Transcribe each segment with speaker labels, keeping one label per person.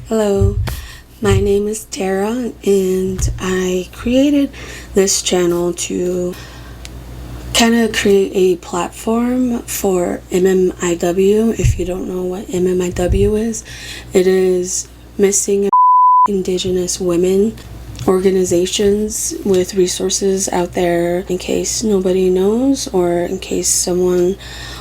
Speaker 1: Hello, my name is Tara, and I created this channel to kind of create a platform for MMIW. If you don't know what MMIW is, it is Missing Indigenous Women organizations with resources out there in case nobody knows or in case someone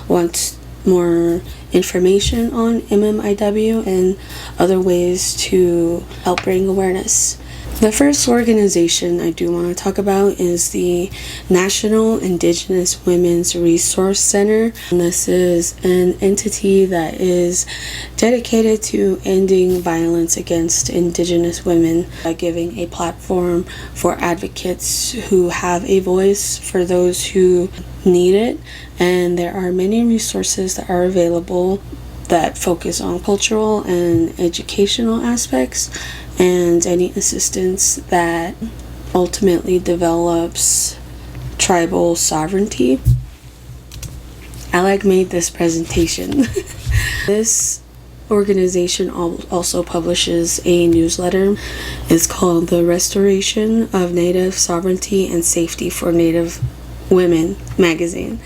Speaker 1: wants more information on MMIW and other ways to help bring awareness. The first organization I do want to talk about is the National Indigenous Women's Resource Center. And this is an entity that is dedicated to ending violence against Indigenous women by giving a platform for advocates who have a voice for those who need it. And there are many resources that are available that focus on cultural and educational aspects and any assistance that ultimately develops tribal sovereignty. I made this presentation. This organization also publishes a newsletter. It's called The Restoration of Native Sovereignty and Safety for Native Women magazine.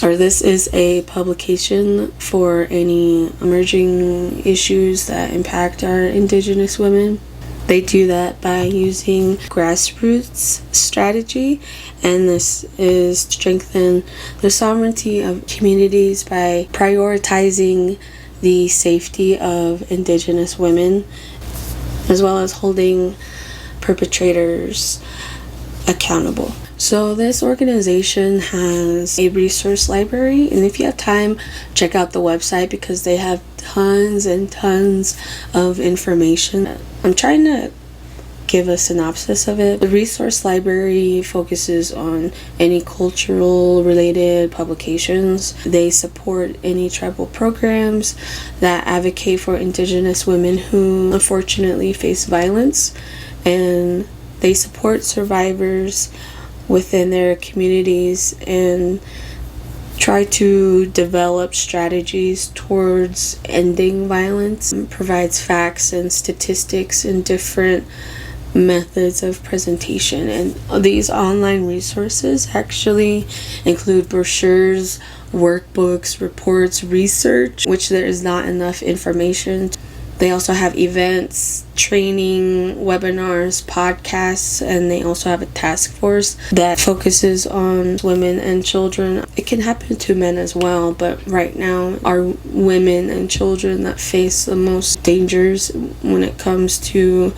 Speaker 1: This is a publication for any emerging issues that impact our Indigenous women. They do that by using grassroots strategy, and this is strengthen the sovereignty of communities by prioritizing the safety of Indigenous women, as well as holding perpetrators accountable. So this organization has a resource library, and if you have time, check out the website because they have tons and tons of information. I'm trying to give a synopsis of it. The resource library focuses on any cultural related publications. They support any tribal programs that advocate for Indigenous women who unfortunately face violence, and they support survivors within their communities and try to develop strategies towards ending violence. It provides facts and statistics and different methods of presentation. And these online resources actually include brochures, workbooks, reports, research, which there is not enough information. They also have events, training, webinars, podcasts, and they also have a task force that focuses on women and children. It can happen to men as well, but right now are women and children that face the most dangers when it comes to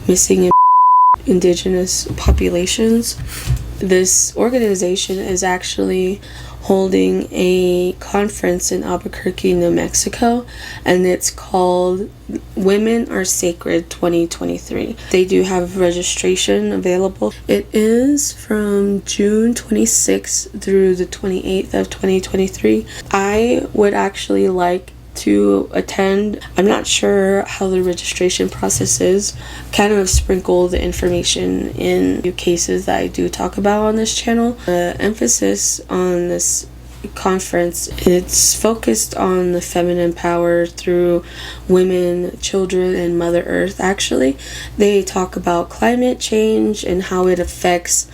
Speaker 1: missing Indigenous populations. This organization is actually holding a conference in Albuquerque, New Mexico, and it's called Women Are Sacred 2023. They do have registration available. It is from June 26th through the 28th of 2023. I would actually like to attend. I'm not sure how the registration process is. Kind of sprinkle the information in few cases that I do talk about on this channel. The emphasis on this conference, it's focused on the feminine power through women, children, and Mother Earth. Actually, they talk about climate change and how it affects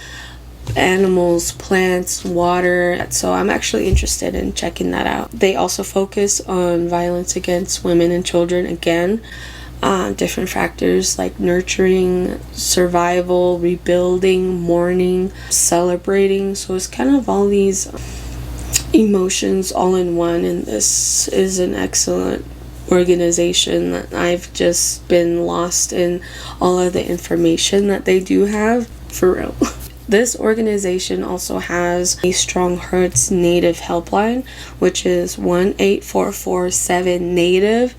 Speaker 1: animals, plants, water. So I'm actually interested in checking that out. They also focus on violence against women and children, again, different factors like nurturing, survival, rebuilding, mourning, celebrating. So it's kind of all these emotions all in one, and this is an excellent organization that I've just been lost in all of the information that they do have, for real. This organization also has a StrongHearts Native Helpline, which is 1-844-7-NATIVE,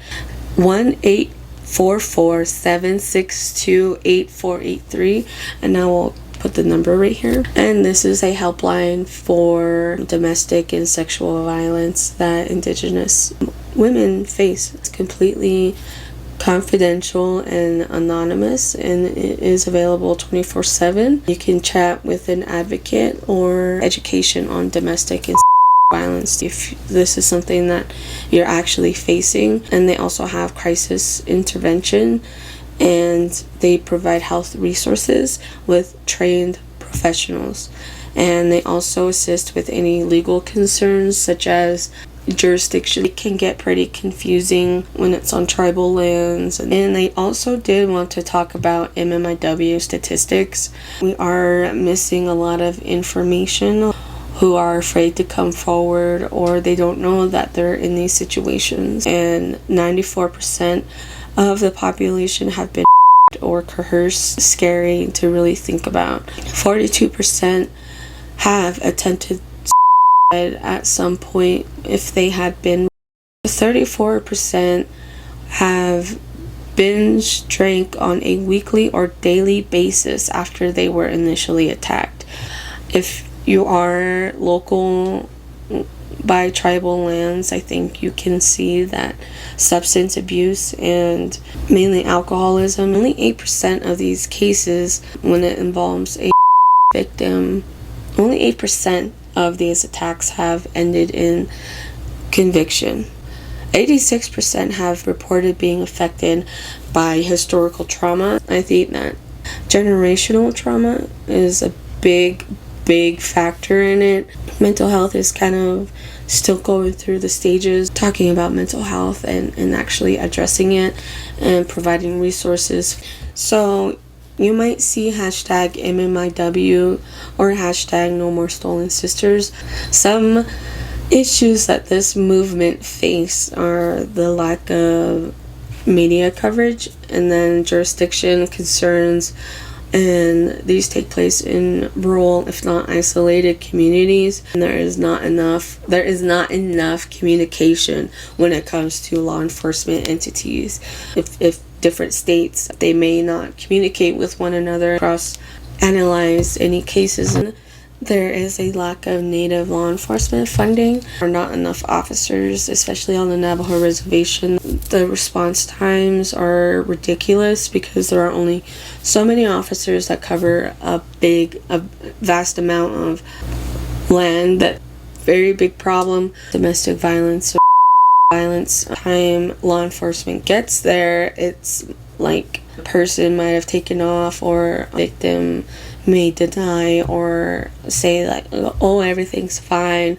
Speaker 1: 1-844-762-8483, and I will put the number right here. And this is a helpline for domestic and sexual violence that Indigenous women face. It's completely confidential and anonymous, and it is available 24/7. You can chat with an advocate or education on domestic and violence if this is something that you're actually facing. And they also have crisis intervention, and they provide health resources with trained professionals. And they also assist with any legal concerns such as jurisdiction. It can get pretty confusing when it's on tribal lands. And they also did want to talk about MMIW statistics. We are missing a lot of information, who are afraid to come forward, or they don't know that they're in these situations. And 94% of the population have been or coerced. Scary to really think about. 42% have attempted suicide at some point if they had been. 34% have binge drank on a weekly or daily basis after they were initially attacked. If you are local by tribal lands, I think you can see that substance abuse and mainly alcoholism, only 8% of these cases, when it involves a victim, only 8% of these attacks have ended in conviction. 86% have reported being affected by historical trauma. I think that generational trauma is a big factor in it. Mental health is kind of still going through the stages, talking about mental health and actually addressing it and providing resources. So you might see hashtag MMIW or hashtag No More Stolen Sisters. Some issues that this movement face are the lack of media coverage, and then jurisdiction concerns, and these take place in rural, if not isolated, communities. And there is not enough communication when it comes to law enforcement entities. If different states, they may not communicate with one another, analyze any cases. There is a lack of Native law enforcement funding, or not enough officers, especially on the Navajo reservation. The response times are ridiculous because there are only so many officers that cover a vast amount of land. That very big problem. Domestic violence, time law enforcement gets there, it's like a person might have taken off, or a victim may deny or say like, oh, everything's fine.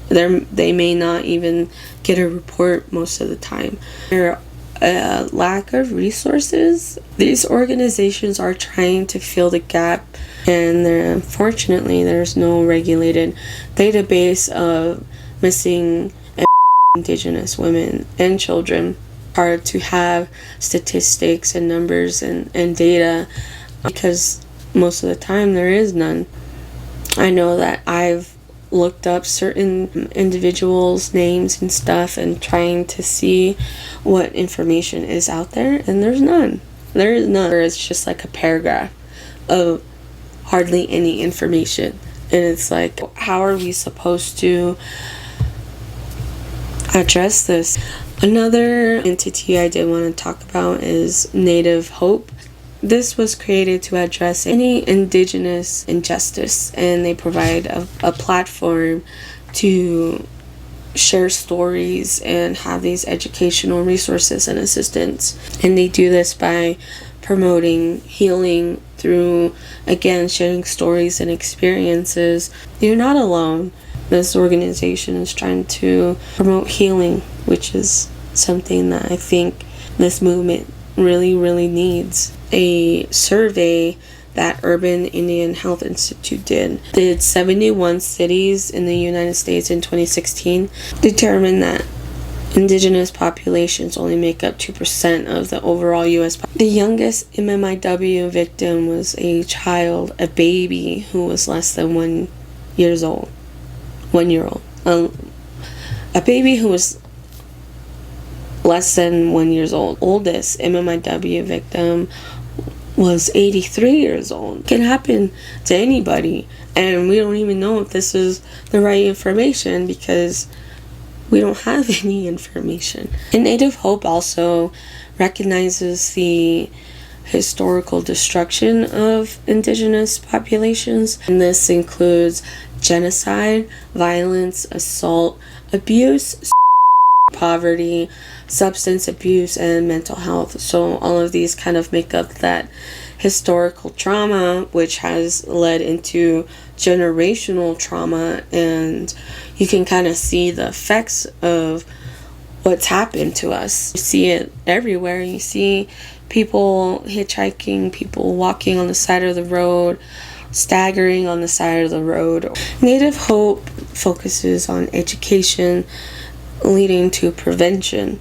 Speaker 1: They may not even get a report most of the time. There are lack of resources. These organizations are trying to fill the gap, and unfortunately there's no regulated database of missing Indigenous women and children. Hard to have statistics and numbers and data, because most of the time there is none. I know that I've looked up certain individuals' names and stuff and trying to see what information is out there, and there's none. There is none. It's just like a paragraph of hardly any information, and it's like, how are we supposed to address this? Another entity I did want to talk about is Native Hope. This was created to address any Indigenous injustice, and they provide a platform to share stories and have these educational resources and assistance. And they do this by promoting healing through, again, sharing stories and experiences. You're not alone. This organization is trying to promote healing, which is something that I think this movement really needs. A survey that Urban Indian Health Institute did 71 cities in the United States in 2016, determined that Indigenous populations only make up 2% of the overall U.S. The youngest MMIW victim was a child, a baby, who was less than 1 year old. 1 year old. A baby who was less than 1 year old. Oldest MMIW victim was 83 years old. It can happen to anybody, and we don't even know if this is the right information because we don't have any information. And Native Hope also recognizes the historical destruction of indigenous populations. And this includes genocide, violence, assault, abuse, poverty, substance abuse, and mental health. So all of these kind of make up that historical trauma, which has led into generational trauma, and you can kind of see the effects of what's happened to us. You see it everywhere. You see people hitchhiking, people walking on the side of the road, staggering on the side of the road. Native Hope focuses on education, leading to prevention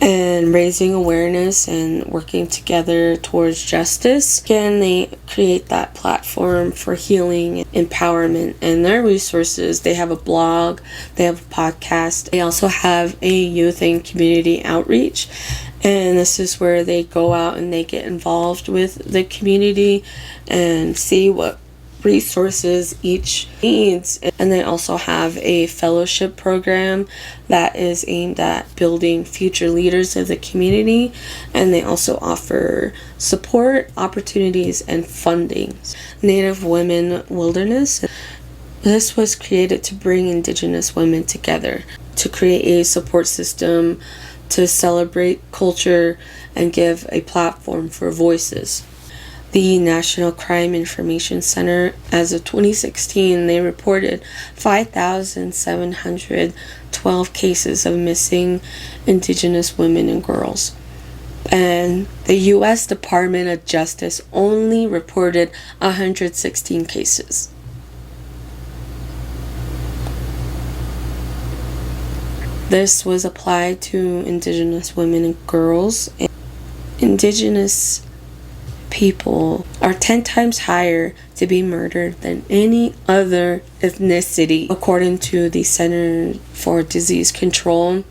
Speaker 1: and raising awareness and working together towards justice. Again, they create that platform for healing, empowerment, and their resources. They have a blog, they have a podcast, they also have a youth and community outreach, and this is where they go out and they get involved with the community and see what resources each needs. And they also have a fellowship program that is aimed at building future leaders of the community, and they also offer support, opportunities, and funding. Native Women Wilderness. This was created to bring Indigenous women together, to create a support system, to celebrate culture, and give a platform for voices. The National Crime Information Center, as of 2016, they reported 5,712 cases of missing Indigenous women and girls. And the U.S. Department of Justice only reported 116 cases. This was applied to Indigenous women and girls. Indigenous people are 10 times higher to be murdered than any other ethnicity, according to the Center for Disease Control.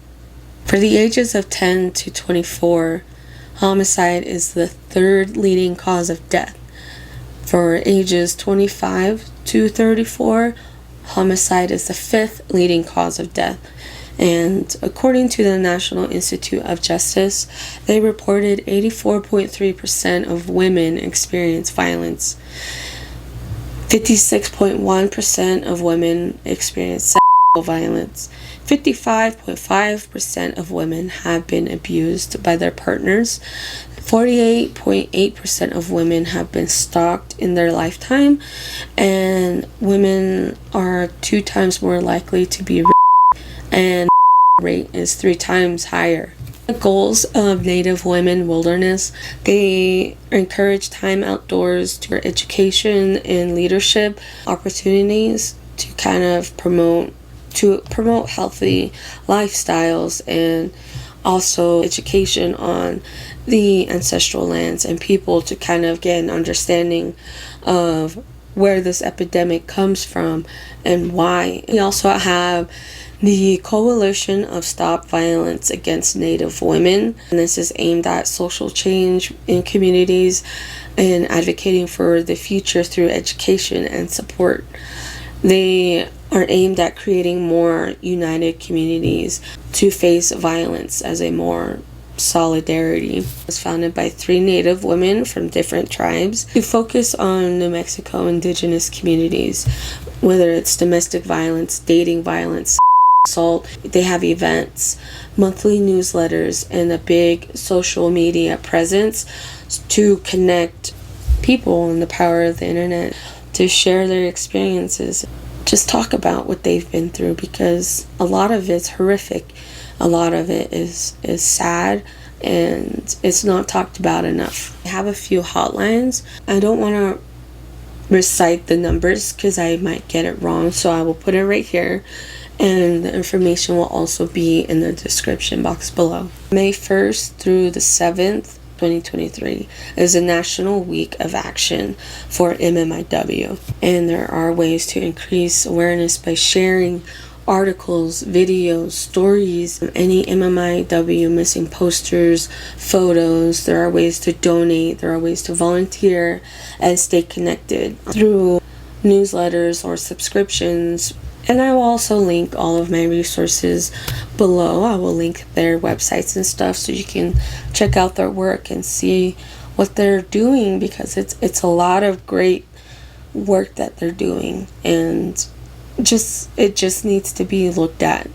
Speaker 1: For the ages of 10 to 24, homicide is the third leading cause of death. For ages 25 to 34, homicide is the fifth leading cause of death. And according to the National Institute of Justice, they reported 84.3% of women experience violence. 56.1% of women experience sexual violence. 55.5% of women have been abused by their partners. 48.8% of women have been stalked in their lifetime. And women are 2 times more likely to be raped, and rate is 3 times higher. The goals of Native Women Wilderness, they encourage time outdoors for education and leadership opportunities to kind of promote healthy lifestyles, and also education on the ancestral lands and people to kind of get an understanding of where this epidemic comes from and why. We also have the Coalition of Stop Violence Against Native Women, and this is aimed at social change in communities and advocating for the future through education and support. They are aimed at creating more united communities to face violence as a more solidarity. It was founded by 3 Native women from different tribes to focus on New Mexico Indigenous communities, whether it's domestic violence, dating violence, assault. They have events, monthly newsletters, and a big social media presence to connect people in the power of the internet, to share their experiences, just talk about what they've been through, because a lot of it's horrific. A lot of it is sad, and it's not talked about enough. I have a few hotlines. I don't want to recite the numbers because I might get it wrong, so I will put it right here, and the information will also be in the description box below. May 1st through the 7th, 2023 is a National Week of Action for MMIW, and there are ways to increase awareness by sharing articles, videos, stories, any MMIW missing posters, photos. There are ways to donate, there are ways to volunteer and stay connected through newsletters or subscriptions. And I will also link all of my resources below. I will link their websites and stuff so you can check out their work and see what they're doing, because it's a lot of great work that they're doing, and it just needs to be looked at.